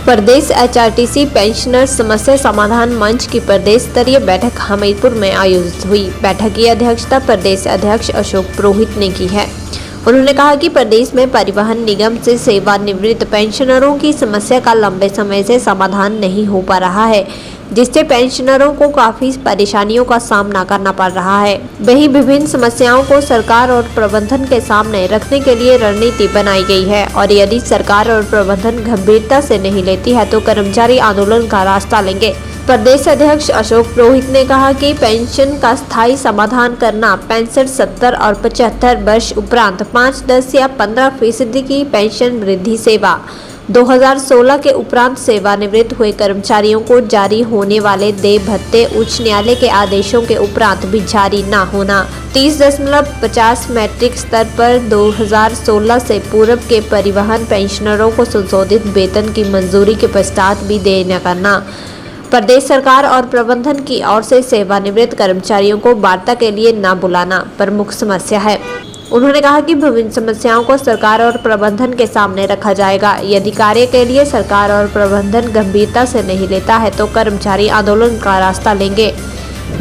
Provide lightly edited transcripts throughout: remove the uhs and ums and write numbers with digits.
प्रदेश HRTC pensioner समस्या समाधान मंच की प्रदेश स्तरीय बैठक हमीरपुर में आयोजित हुई। बैठक की अध्यक्षता प्रदेश अध्यक्ष अशोक पुरोहित ने की है। उन्होंने कहा कि प्रदेश में परिवहन निगम से सेवानिवृत्त पेंशनरों की समस्या का लंबे समय से समाधान नहीं हो पा रहा है, जिससे पेंशनरों को काफी परेशानियों का सामना करना पड़ रहा है। वहीं विभिन्न समस्याओं को सरकार और प्रबंधन के सामने रखने के लिए रणनीति बनाई गई है और यदि सरकार और प्रबंधन गंभीरता से नहीं लेती है तो कर्मचारी आंदोलन का रास्ता लेंगे। प्रदेश अध्यक्ष अशोक पुरोहित ने कहा कि पेंशन का स्थायी समाधान करना 65, 70 और 75 वर्ष उपरांत 5, 10 या 15% की पेंशन वृद्धि सेवा 2016 के उपरांत सेवानिवृत्त हुए कर्मचारियों को जारी होने वाले देय भत्ते उच्च न्यायालय के आदेशों के उपरांत भी जारी न होना, 30.50 मैट्रिक स्तर पर 2016 से पूर्व के परिवहन पेंशनरों को संशोधित वेतन की मंजूरी के पश्चात भी देय न करना, प्रदेश सरकार और प्रबंधन की ओर से सेवानिवृत्त कर्मचारियों को वार्ता के लिए न बुलाना प्रमुख समस्या है। उन्होंने कहा कि विभिन्न समस्याओं को सरकार और प्रबंधन के सामने रखा जाएगा। यदि कार्य के लिए सरकार और प्रबंधन गंभीरता से नहीं लेता है तो कर्मचारी आंदोलन का रास्ता लेंगे।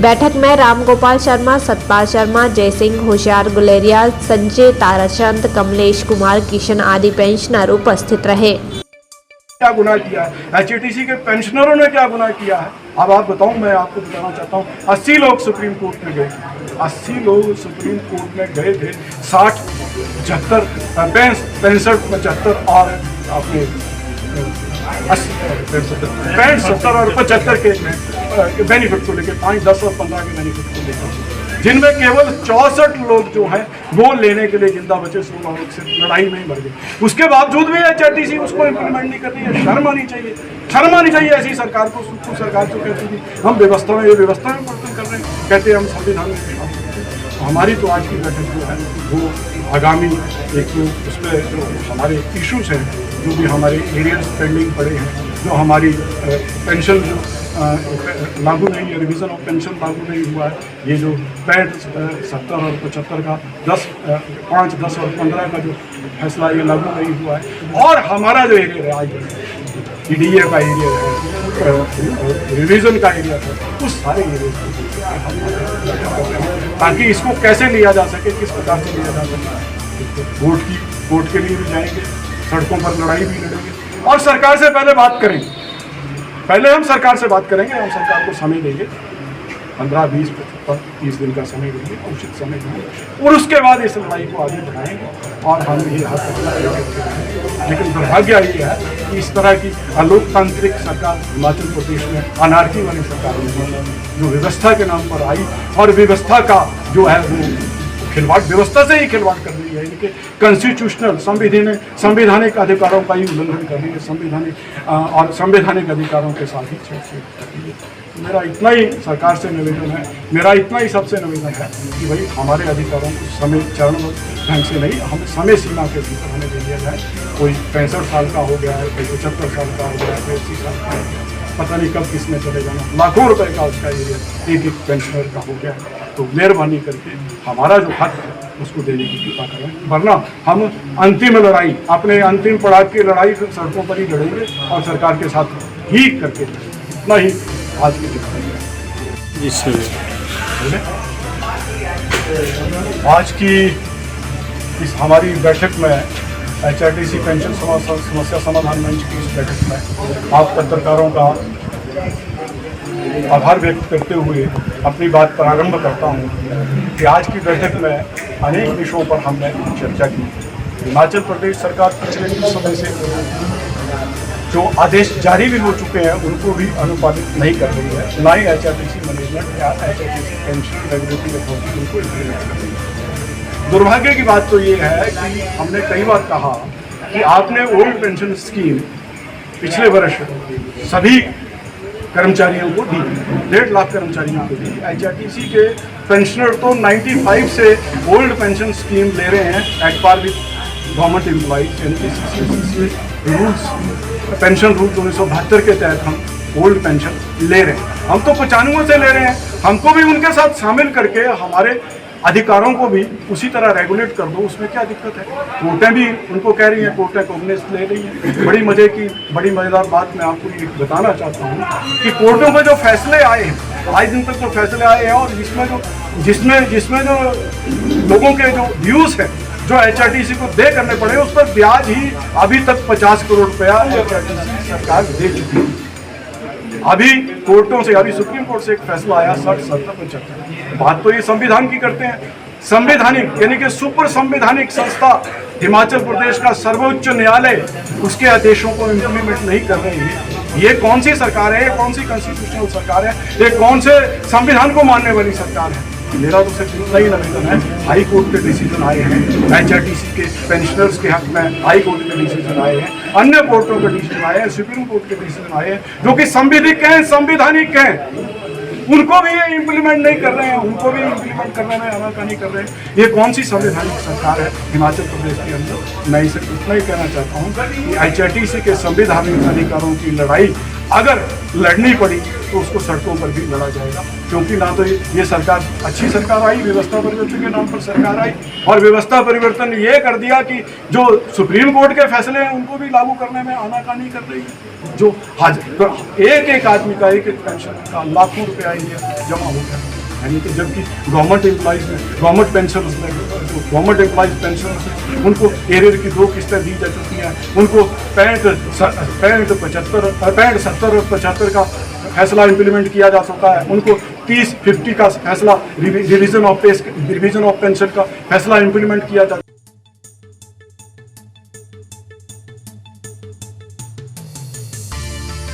बैठक में रामगोपाल शर्मा, सतपाल शर्मा, जयसिंह, होशियार गुलेरिया, संजय ताराचंद, कमलेश कुमार, किशन आदि पेंशनर उपस्थित रहे। क्या गुनाह किया है एचआरटीसी के पेंशनरों ने, क्या गुनाह किया है? अब आप बताऊं, मैं आपको बताना चाहता हूं। 80 लोग सुप्रीम कोर्ट में गए, 80 लोग सुप्रीम कोर्ट में गए थे। 60, 75, 65 और अपने 65, 70 और 75 के बेनिफिट को लेकर, 5, 10 और 15 के बेनिफिट को लेकर, जिनमें केवल 64 लोग जो हैं वो लेने के लिए जिंदा बचे, 16 लोग से लड़ाई में ही मर गए। उसके बावजूद भी एचआरटीसी उसको इम्प्लीमेंट नहीं कर रही है। शर्म आनी चाहिए, शर्म आनी चाहिए ऐसी सरकार को। सुप्रीम सरकार जो कहती थी हम व्यवस्था में परिवर्तन कर रहे हैं, कहते हैं हम संविधान में। हमारी तो आज की बैठक जो है वो आगामी एक तो उसमें जो हमारे इश्यूज हैं, जो भी हमारे एरियाज पेंडिंग पड़े हैं, जो हमारी पेंशन जो लागू नहीं है, रिवीजन ऑफ पेंशन लागू नहीं हुआ है, ये जो 65, 70 और 75 का 5, 10 और 15 का जो फैसला ये लागू नहीं हुआ है, और हमारा जो एरिया है ईडीए का एरिया है, रिवीजन का एरिया है, उस सारे एरिया ताकि इसको कैसे लिया जा सके, किस प्रकार से लिया जा सके। कोर्ट के लिए भी जाएंगे, सड़कों पर लड़ाई भी लड़ेंगे और सरकार से पहले बात करेंगे। पहले हम सरकार से बात करेंगे, हम सरकार को समय देंगे, 15, 20, 25, 30 दिन का समय देंगे, उचित समय देंगे, और उसके बाद इस लड़ाई को आगे बढ़ाएंगे और हम ये हाथ। लेकिन दुर्भाग्य ये है कि इस तरह की अलोकतांत्रिक सरकार हिमाचल प्रदेश में अनारकी वाली सरकार जो व्यवस्था के नाम पर आई और व्यवस्था का जो है वो खिलवाड़, व्यवस्था से ही खिलवाड़ कर रही है, इनके कॉन्स्टिट्यूशनल संवैधानिक अधिकारों का ही उल्लंघन कर रही है, और संवैधानिक अधिकारों के साथ ही छेड़छाड़ कर रही है। मेरा इतना ही सरकार से निवेदन है, मेरा इतना ही सबसे निवेदन है कि भाई हमारे अधिकारों को समय चरणबद्ध ढंग से नहीं, हम समय सीमा के भीतर हमें दे दिया जाए। कोई 65 साल का हो गया है, कोई 75 साल का हो गया है, कोई 80 साल का हो गया, पता नहीं कब किसने चले जाना, लाखों रुपए का उसका एरिया एक पेंशनर का हो गया है। तो मेहरबानी करके हमारा जो हक है उसको देने की कृपा करें, वरना हम अंतिम लड़ाई, अपने अंतिम पड़ाव की लड़ाई सड़कों पर ही लड़ेंगे और सरकार के साथ ही करके इतना ही आज की आज की इस हमारी बैठक में एचआरटीसी पेंशन समस्या समाधान मंच की इस बैठक में आप पत्रकारों का आभार व्यक्त करते हुए अपनी बात प्रारंभ करता हूँ कि आज की बैठक में अनेक विषयों पर हमने चर्चा की। हिमाचल प्रदेश सरकार पिछले कुछ समय से जो आदेश जारी भी हो चुके हैं उनको भी अनुपालित नहीं कर रही है, ना ही एचआरटीसी मैनेजमेंट या एचआरटीसी पेंशन रेगुलेटरी अथॉरिटी उनको इम्प्लीमेंट कर रही है। दुर्भाग्य की बात तो ये है कि हमने कई बार कहा कि आपने ओल्ड पेंशन स्कीम पिछले वर्ष सभी कर्मचारियों को दी, 1.5 लाख कर्मचारियों को दी। एचआरटीसी के पेंशनर तो 95 से ओल्ड पेंशन स्कीम ले रहे हैं at par with government employees. Rules pension rules 1972 के तहत हम ओल्ड पेंशन ले रहे हैं। हम तो 95 से ले रहे हैं, हमको भी उनके साथ शामिल करके हमारे अधिकारों को भी उसी तरह रेगुलेट कर दो, उसमें क्या दिक्कत है। कोर्टें भी उनको कह रही हैं, कोर्टें कॉग्निजेंस ले रही हैं। बड़ी मज़ेदार बात मैं आपको ये बताना चाहता हूँ कि कोर्टों में जो फैसले आए हैं, आज दिन तक जो फैसले आए हैं, और जिसमें जो लोगों के जो व्यूज़ हैं जो HRTC को दे करने पड़े, उस पर ब्याज ही अभी तक 50 करोड़ रुपया HRTC सरकार दे चुकी है। अभी कोर्टों से, अभी सुप्रीम कोर्ट से एक फैसला आया 60, 70, 75। बात तो ये संविधान की करते हैं। संवैधानिक यानी कि सुपर संवैधानिक संस्था हिमाचल प्रदेश का सर्वोच्च न्यायालय उसके आदेशों को इम्प्लीमेंट नहीं कर रही है। ये कौन सी सरकार है? ये कौन सी कॉन्स्टिट्यूशनल सरकार है? ये कौन से संविधान को मानने वाली सरकार है? मेरा तो सिर्फ इतना ही निवेदन है, हाई कोर्ट के डिसीजन आए हैं, HRTC के पेंशनर्स के हक में हाई कोर्ट के डिसीजन आए हैं, अन्य कोर्टों के डिसीजन आए हैं, सुप्रीम कोर्ट के डिसीजन आए हैं, जो कि संवैधानिक हैं, उनको भी ये इम्प्लीमेंट नहीं कर रहे हैं, उनको भी इम्प्लीमेंट करने में आनाकानी कर रहे हैं। ये कौन सी संवैधानिक सरकार है हिमाचल प्रदेश के अंदर? मैं इसे इतना ही कहना चाहता हूँ कि HRTC के संवैधानिक अधिकारों की लड़ाई अगर लड़नी पड़ी तो उसको सड़कों पर भी लड़ा जाएगा, क्योंकि ना तो ये सरकार अच्छी सरकार आई, व्यवस्था परिवर्तन के नाम पर सरकार आई, और व्यवस्था परिवर्तन ये कर दिया कि जो सुप्रीम कोर्ट के फैसले हैं उनको भी लागू करने में आनाकानी कर रही है। जो एक आदमी का एक पेंशन का लाखों रुपया जमा हो गया, यानी कि जबकि गवर्नमेंट एम्प्लॉइज में, गवर्नमेंट पेंशन में, गवर्नमेंट एम्प्लॉइज पेंशन उनको एरियर की 2 किस्तें दी जा चुकी हैं, उनको 65, 70 और 75 का फैसला इम्प्लीमेंट किया जा चुका है, उनको 30, 50 का फैसला रिवीजन ऑफ पेंशन का फैसला इम्प्लीमेंट किया जा